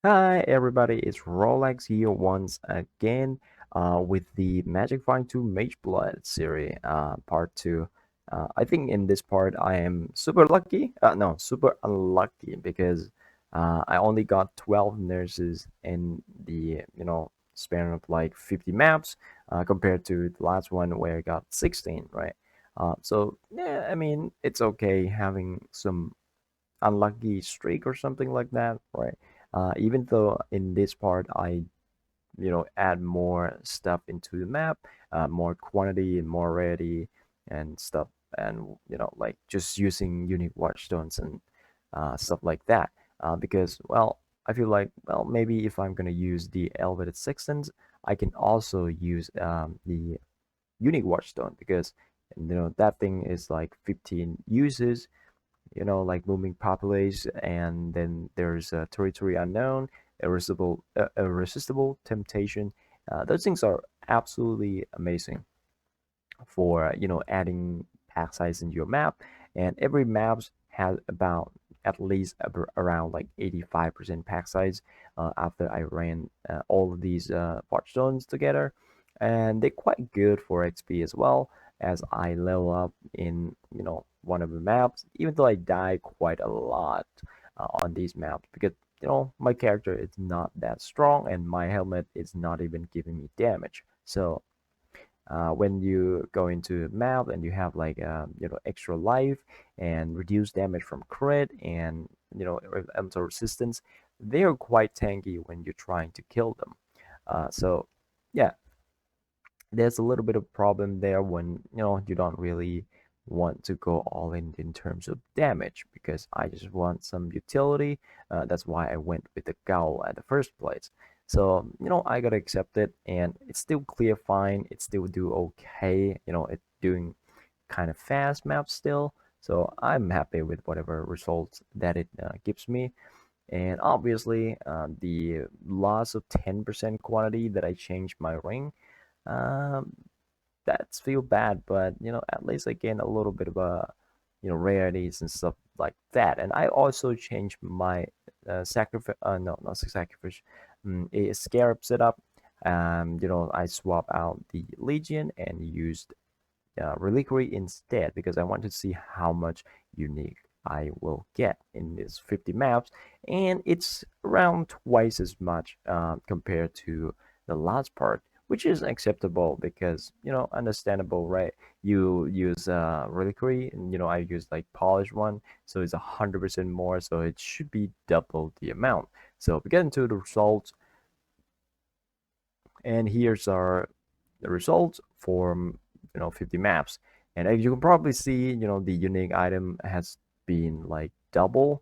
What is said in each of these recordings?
Hi everybody, it's Rolex here once again with the Magic Find 2 Mageblood series, part 2. I think in this part I am super lucky, no, super unlucky because I only got 12 nurses in the, span of like 50 maps compared to the last one where I got 16, right? So, yeah, I mean, it's okay having some unlucky streak or something like that, right? Even though in this part I add more stuff into the map, more quantity and more rarity and stuff, and like just using unique watchstones and stuff like that. Because well, I feel like well maybe if I'm gonna use the elevated sextants, I can also use the unique watchstone because that thing is like 15 uses, like booming populace, and then there's a territory unknown, irresistible temptation. Those things are absolutely amazing for adding pack size into your map, and every map has about at least around like 85% pack size after I ran all of these watchstones together, and they're quite good for XP as well as I level up in one of the maps, even though I die quite a lot on these maps because my character is not that strong and my helmet is not even giving me damage. So when you go into map and you have like extra life and reduced damage from crit and elemental resistance, they are quite tanky when you're trying to kill them. So yeah, there's a little bit of problem there when you don't really want to go all in terms of damage because I just want some utility. That's why I went with the Gowl at the first place. So I gotta accept it, and it's still clear fine. It still do okay. It's doing kind of fast maps still. So I'm happy with whatever results that it gives me. And obviously, the loss of 10% quantity that I changed my ring, um, that's feel bad, but at least I gain a little bit of a rarities and stuff like that. And I also changed my sacrifice. No, not sacrifice. A scarab setup. I swap out the Legion and used reliquary instead because I want to see how much unique I will get in this 50 maps, and it's around twice as much compared to the last part, which is acceptable because understandable, right? You use reliquary, and I use like polished one, so it's 100% more, so it should be double the amount. So we get into the results, and here's our the results for 50 maps. And as you can probably see, the unique item has been like double.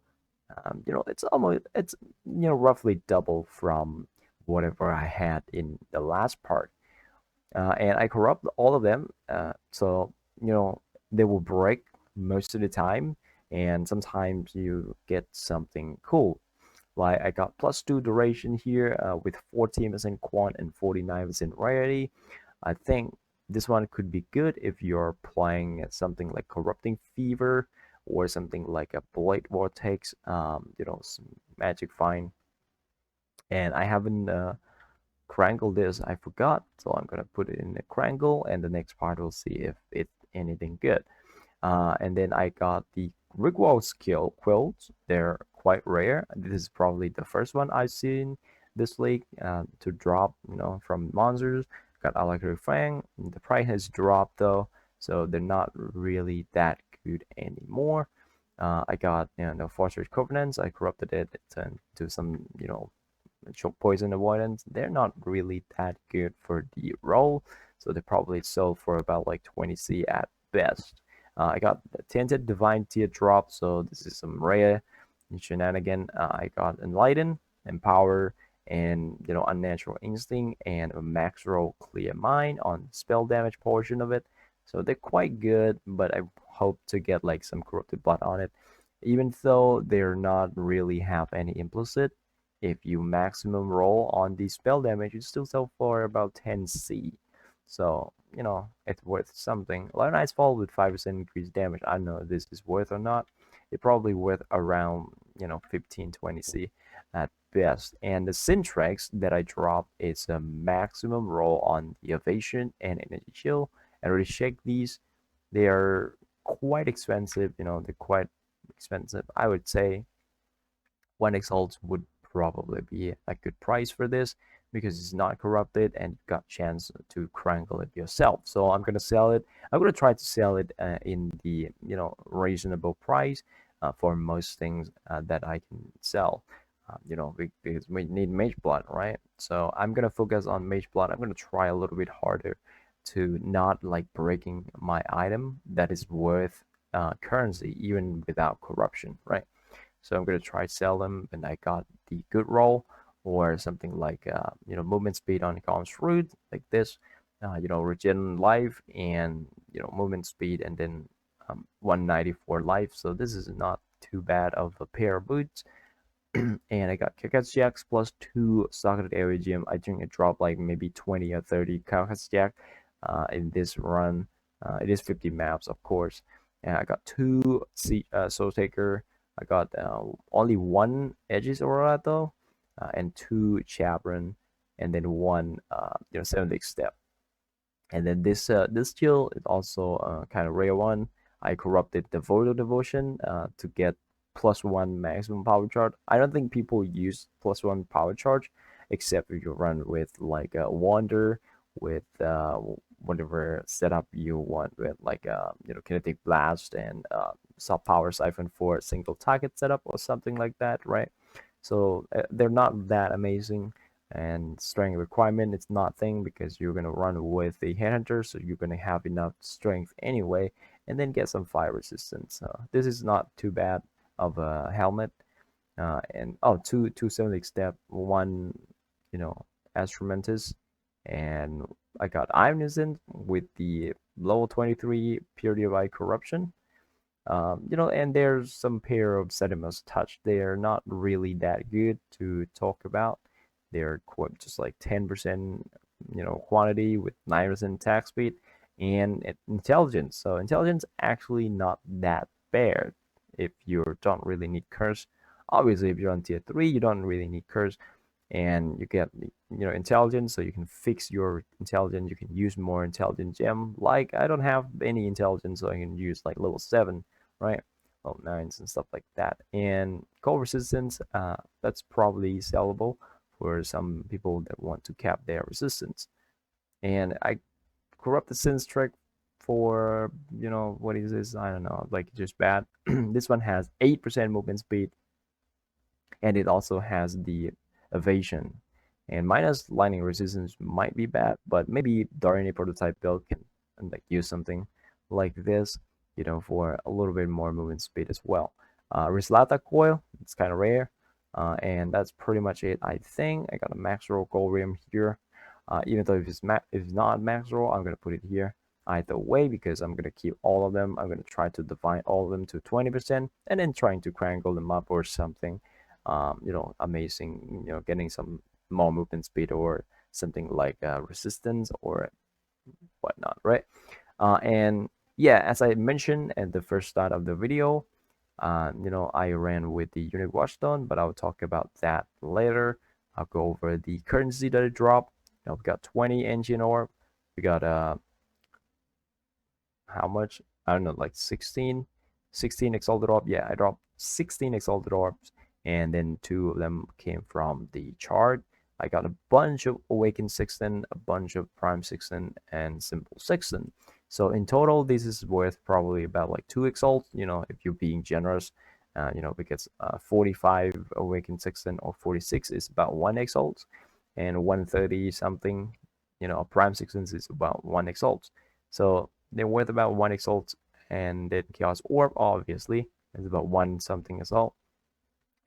It's roughly double from whatever I had in the last part. And I corrupt all of them, so they will break most of the time, and sometimes you get something cool. Like I got +2 duration here with 14% quant and 49% rarity. I think this one could be good if you're playing something like Corrupting Fever or something like a Blade Vortex, some Magic Find. And I haven't crangled this, I forgot, so I'm gonna put it in the crangle, and the next part we'll see if it's anything good. And then I got the Rigwald skill quilts. They're quite rare. This is probably the first one I've seen this league to drop, from monsters. Got Alakari Fang. The price has dropped though, so they're not really that good anymore. I got the Fortress Covenants. I corrupted it to some choke poison avoidance. They're not really that good for the roll, so they probably sell for about like 20C at best. I got the Tinted Divine Teardrop, so this is some rare shenanigan. I got Enlighten, Empower, and Unnatural Instinct, and a max roll Clear Mind on spell damage portion of it. So they're quite good, but I hope to get like some Corrupted Blood on it. Even though they're not really have any implicit, if you maximum roll on the spell damage, you still sell for about 10C. So, it's worth something. Light Ice Fall with 5% increased damage. I don't know if this is worth or not. It's probably worth around, 15, 20C. at best. And the Syntrex that I dropped is a maximum roll on the evasion and energy shield. I already checked these. They are quite expensive, they're quite expensive. I would say 1x would probably be a good price for this because it's not corrupted and you got chance to crankle it yourself. So I'm gonna sell it. I'm gonna try to sell it in the reasonable price for most things that I can sell. Because we need Mage Blood, right? So I'm gonna focus on Mage Blood. I'm gonna try a little bit harder to not like breaking my item that is worth currency even without corruption, right? So I'm gonna try sell them, and I got the good roll or something like movement speed on Calm's Root like this, regen life and movement speed, and then 194 life. So this is not too bad of a pair of boots. And I got Kakatsu Jacks plus 2 socketed area gem. I think it dropped like maybe 20 or 30 Kakatsu Jack in this run. It is 50 maps, of course. And I got 2 Soul Taker. I got only 1 Aegis Aurora though, and 2 Chabron, and then 1 7th step. And then this skill is also kind of rare one. I corrupted the Voidal Devotion to get +1 maximum power charge. I don't think people use +1 power charge except if you run with like a Wander with whatever setup you want with like Kinetic Blast and Soft Power Siphon for a single target setup or something like that, right? So they're not that amazing. And strength requirement, it's nothing because you're gonna run with the headhunter, so you're gonna have enough strength anyway, and then get some fire resistance. This is not too bad of a helmet. And two 70 step, 1 Instrumentus, and I got Omniscient with the level 23 Purity of Eye Corruption. And there's some pair of Sedimus Touch. They're not really that good to talk about. They're just like 10%, quantity with 9% attack speed and intelligence. So intelligence actually not that bad if you don't really need curse. Obviously, if you're on tier 3, you don't really need curse, and you get intelligence, so you can fix your intelligence. You can use more intelligent gem. Like I don't have any intelligence, so I can use like level 7, right? Level 9s and stuff like that. And cold resistance, that's probably sellable for some people that want to cap their resistance. And I corrupt the Synth trick for what is this? I don't know, like just bad. This one has 8% movement speed, and it also has the evasion. And minus lightning resistance might be bad, but maybe during a prototype build can like use something like this, for a little bit more movement speed as well. Rislata coil, it's kind of rare. And that's pretty much it. I think I got a max roll gold rim here. Even though if it's not max roll, I'm gonna put it here either way because I'm gonna keep all of them. I'm gonna try to define all of them to 20% and then trying to crankle them up or something. Amazing. Getting some more movement speed or something like resistance or whatnot, right? And yeah, as I mentioned at the first start of the video, I ran with the unique Watchstone, but I'll talk about that later. I'll go over the currency that I dropped. We got 20 engine orb. We got how much? I don't know, like 16 exalted orb. Yeah, I dropped 16 exalted orbs, and then 2 of them came from the chart. I got a bunch of awakened Sexton, a bunch of prime Sexton, and simple Sexton. So in total, this is worth probably about like 2 exalts, if you're being generous, because 45 awakened Sexton or 46 is about 1 exalt, and 130 something, prime Sexton is about 1 exalt. So they're worth about 1 exalt, and then Chaos Orb obviously is about 1 something exalt.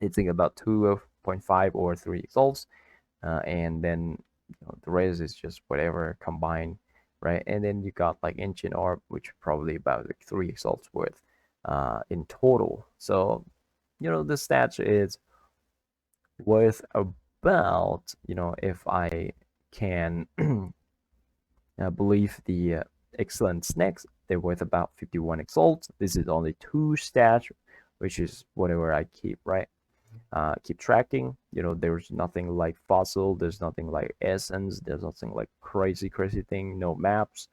It's about 2.5 or 3 exalts, and then the rest is just whatever combined, right? And then you got like Ancient Orb, which probably about like 3 exalts worth in total. So the stats is worth about, if I can believe the excellent snacks, they're worth about 51 exalts. This is only 2 stats, which is whatever I keep, right? keep tracking. There's nothing like fossil, there's nothing like essence, there's nothing like crazy thing, no maps.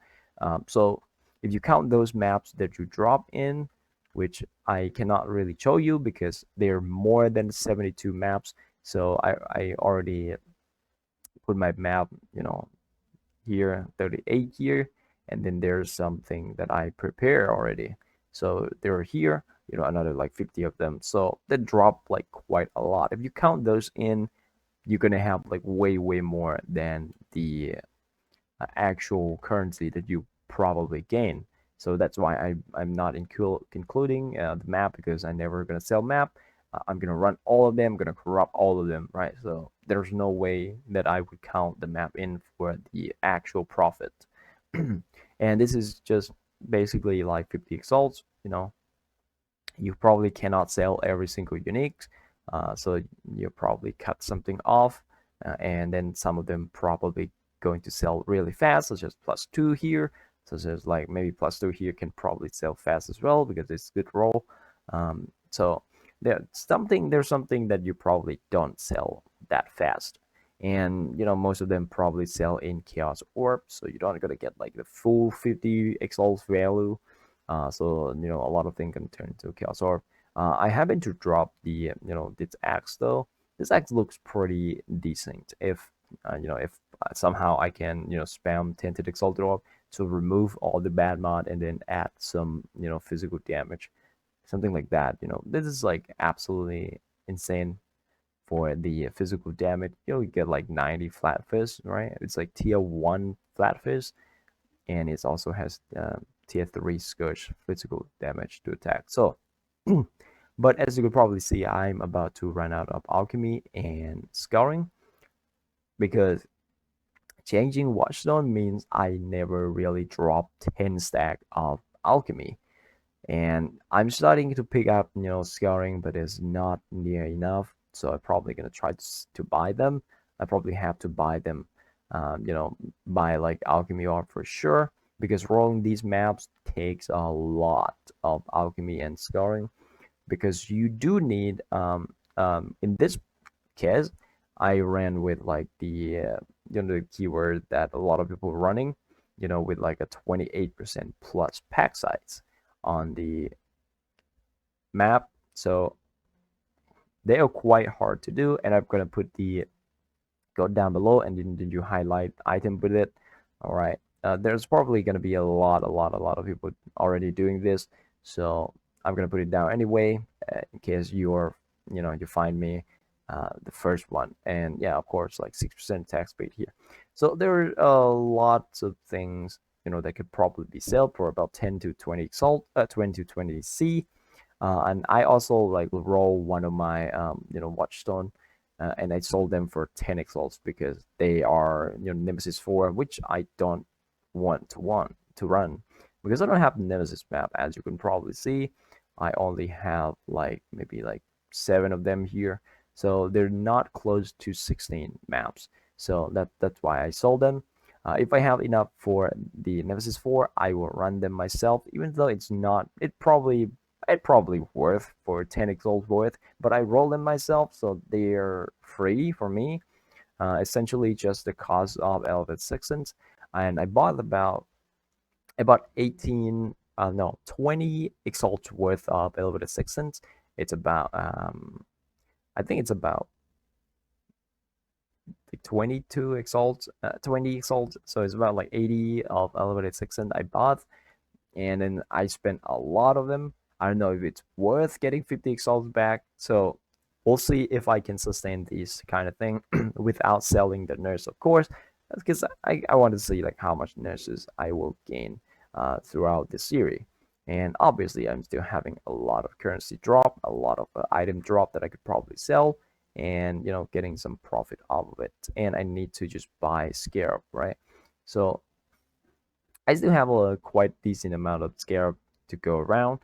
So if you count those maps that you drop in, which I cannot really show you because they're more than 72 maps. So I already put my map, here, 38 here, and then there's something that I prepare already. So they're here, another like 50 of them. So they drop like quite a lot. If you count those in, you're gonna have like way more than the actual currency that you probably gain. So that's why I'm not including the map, because I'm never gonna sell map. I'm gonna run all of them, I'm gonna corrupt all of them, right? So there's no way that I would count the map in for the actual profit. And this is just basically like 50 exalts. You probably cannot sell every single unique, so you probably cut something off, and then some of them probably going to sell really fast, such as +2 here, such as like maybe +2 here can probably sell fast as well because it's good roll. So there's something that you probably don't sell that fast, and most of them probably sell in chaos orb, so you're not gonna get like the full 50 exalt value. So a lot of things can turn into chaos orb. I happen to drop the this axe though. This axe looks pretty decent. If somehow I can spam Tinted Exalted Orb to remove all the bad mod and then add some physical damage, something like that. This is like absolutely insane for the physical damage. You get like 90 flatfish, right? It's like tier 1 flatfish, and it also has tier 3 Scourge physical damage to attack. So, but as you could probably see, I'm about to run out of alchemy and scouring, because changing Watchstone means I never really dropped 10 stack of alchemy. And I'm starting to pick up, scouring, but it's not near enough. So I'm probably gonna try to buy them. I probably have to buy them, buy like alchemy ore for sure, because rolling these maps takes a lot of alchemy and scouring, because you do need in this case I ran with like the keyword that a lot of people are running, with like a 28% plus pack size on the map. So they are quite hard to do, and I'm gonna put the code down below, and then you highlight item with it. All right. There's probably gonna be a lot of people already doing this, so I'm gonna put it down anyway, in case you find me the first one. And yeah, of course, like 6% tax paid here. So there are lots of things that could probably be sold for about 10 to 20 salt, 20 to 20 C. And I also like roll one of my Watchstone, and I sold them for 10 exalts because they are Nemesis 4, which I don't want to run, because I don't have the Nemesis map. As you can probably see, I only have like maybe like 7 of them here, so they're not close to 16 maps. So that's why I sold them. If I have enough for the Nemesis 4, I will run them myself, even though it probably worth for 10 exalt worth, but I roll them myself, so they're free for me. Essentially just the cost of elevated sextants. And I bought 18 no 20 exalt worth of elevated sextants. It's about I think it's about like 22 exalt, 20 exalt, so it's about like 80 of elevated sextant I bought, and then I spent a lot of them. I don't know if it's worth getting 50 exalts back, so we'll see if I can sustain this kind of thing without selling the nurse, of course, because I want to see like how much nurses I will gain throughout the series. And obviously, I'm still having a lot of currency drop, a lot of item drop that I could probably sell, and getting some profit out of it. And I need to just buy Scarab, right? So I still have a quite decent amount of Scarab to go around.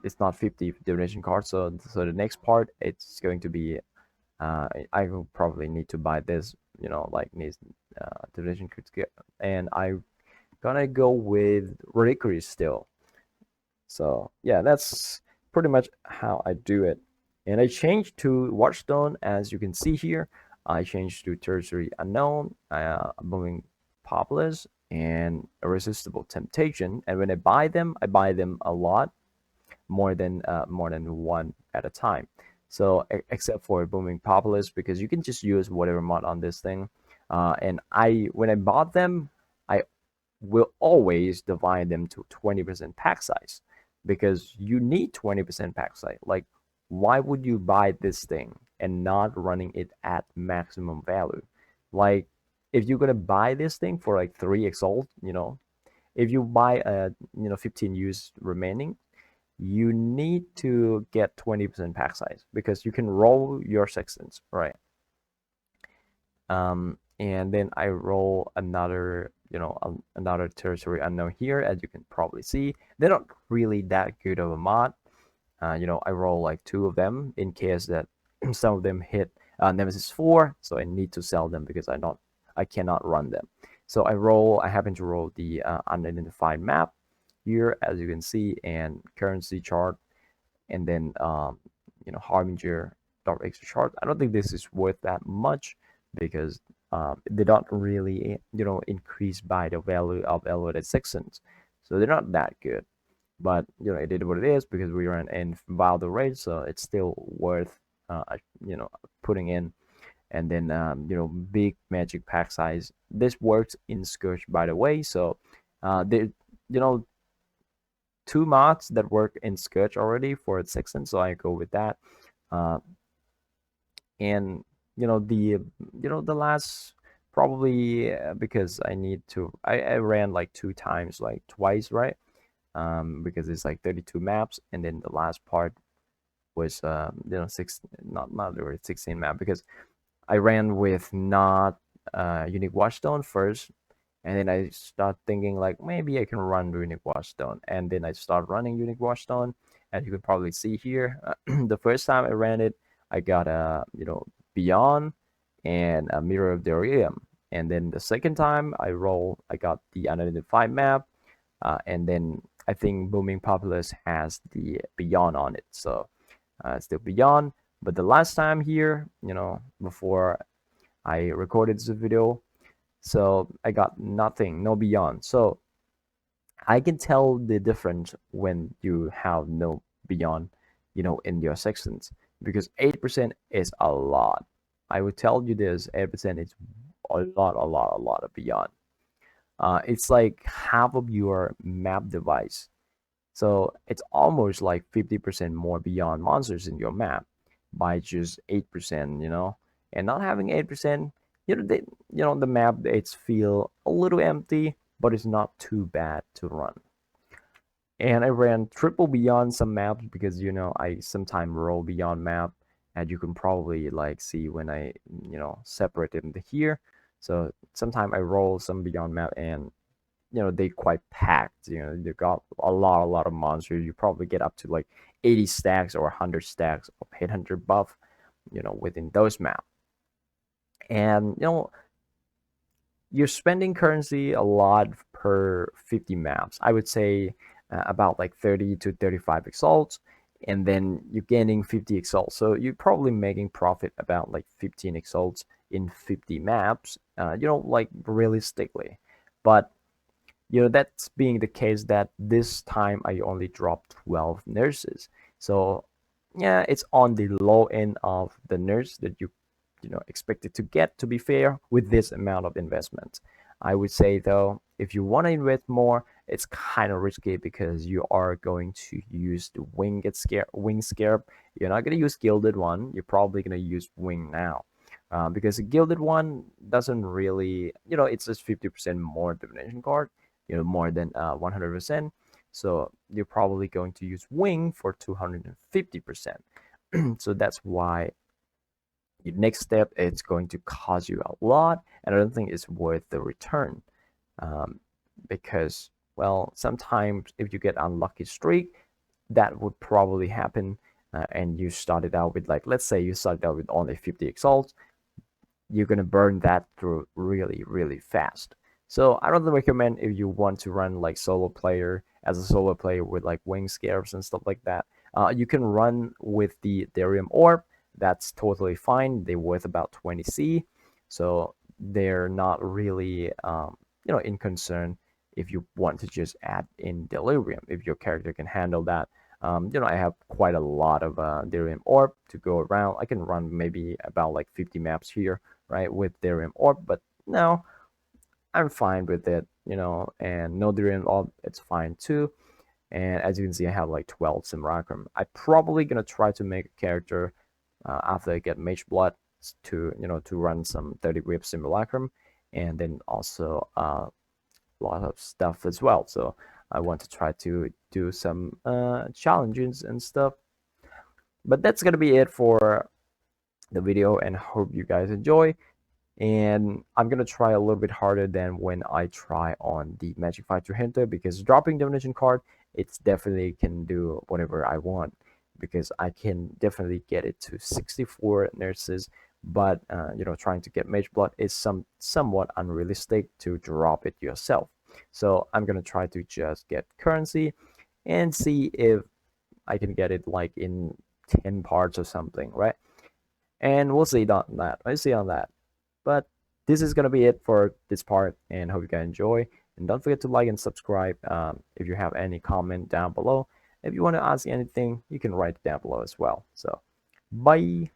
It's not 50 donation cards, so the next part it's going to be I will probably need to buy this, like these donation cards, and I'm gonna go with Reliquaries still. So yeah, that's pretty much how I do it. And I changed to Watchstone, as you can see here. I changed to Tertiary Unknown, Booming Populace, and Irresistible Temptation. And when I buy them a lot, more than one at a time. So except for Booming Populace, because you can just use whatever mod on this thing. And when I bought them, I will always divide them to 20% pack size, because you need 20% pack size. Like, why would you buy this thing and not running it at maximum value? Like, if you're gonna buy this thing for like 3 exalt, if you buy 15 use remaining, you need to get 20% pack size, because you can roll your sextants, right? And then I roll another, another Tertiary Unknown here. As you can probably see, they're not really that good of a mod. I roll like 2 of them in case that some of them hit Nemesis 4, so I need to sell them because I cannot run them. So I happen to roll the unidentified map here, as you can see, and currency chart, and then Harbinger Dark Extra chart. I don't think this is worth that much, because they don't really increase by the value of elevated sections, so they're not that good. But it is what it is, because we ran in Valdo raid, so it's still worth putting in. And then big magic pack size. This works in Scourge, by the way. So there, 2 mods that work in Scourge already for its section, so I go with that. And the last, probably because I ran like 2 times, like twice, right? Because it's like 32 maps, and then the last part was not really 16 map, because I ran with not unique Watchstone first, and then I start thinking like maybe I can run unique Watchstone, and then I start running unique Watchstone. As you can probably see here, the first time I ran it, I got a Beyond and a Mirror of Delirium, and then the second time I got the unidentified map, and then I think Booming Populace has the Beyond on it, so still Beyond. But the last time here, before I recorded this video, so I got nothing, no Beyond. So I can tell the difference when you have no Beyond, in your sections, because 8% is a lot. I would tell you this: 8% is a lot of Beyond. It's like half of your map device. So it's almost like 50% more Beyond monsters in your map by just 8%, and not having 8%, the map, it's feel a little empty, but it's not too bad to run. And I ran triple Beyond some maps, because I sometimes roll Beyond map, and you can probably like see when I separate them here. So sometimes I roll some Beyond map, and they quite packed. They got a lot of monsters. You probably get up to like 80 stacks or 100 stacks of 800 buff, within those maps. And you're spending currency a lot per 50 maps. I would say about like 30 to 35 exalts, and then you're gaining 50 exalts. So you're probably making profit about like 15 exalts in 50 maps, like realistically. But that's being the case that this time I only dropped 12 nurses. So yeah, it's on the low end of the nurse that you expected to get, to be fair, with this amount of investment. I would say though, if you want to invest more, it's kind of risky, because you are going to use the wing scarab. You're not going to use gilded one. You're probably going to use wing now. Because a gilded one doesn't really, it's just 50% more divination card, more than 100%. So you're probably going to use wing for 250%. So that's why your next step, it's going to cost you a lot, and I don't think it's worth the return. Because, well, sometimes if you get unlucky streak, that would probably happen, and you started out with, like, let's say you started out with only 50 exalts, you're gonna burn that through really fast. So I don't recommend, if you want to run like solo player, as a solo player with like wing scarabs and stuff like that, You can run with the Therium Orb. That's totally fine. They're worth about 20C, so they're not really in concern if you want to just add in Delirium, if your character can handle that. I have quite a lot of Therium Orb to go around. I can run maybe about like 50 maps here, right, with Therium Orb, but no, I'm fine with it, and no Therium Orb, it's fine too. And as you can see, I have like 12 Simulacrum. I'm probably gonna try to make a character after I get Mageblood to run some 30 whip Simulacrum, and then also a lot of stuff as well. So I want to try to do some challenges and stuff. But that's gonna be it for the video, and hope you guys enjoy. And I'm gonna try a little bit harder than when I try on the Magic Fighter Hunter, because dropping Divination card, it's definitely can do whatever I want, because I can definitely get it to 64 nurses, but trying to get Mageblood is somewhat unrealistic to drop it yourself. So I'm gonna try to just get currency and see if I can get it like in 10 parts or something, right? And we'll see on that. I see on that. But this is gonna be it for this part, and hope you guys enjoy. And don't forget to like and subscribe. If you have any comment down below, if you want to ask anything, you can write it down below as well. So, bye.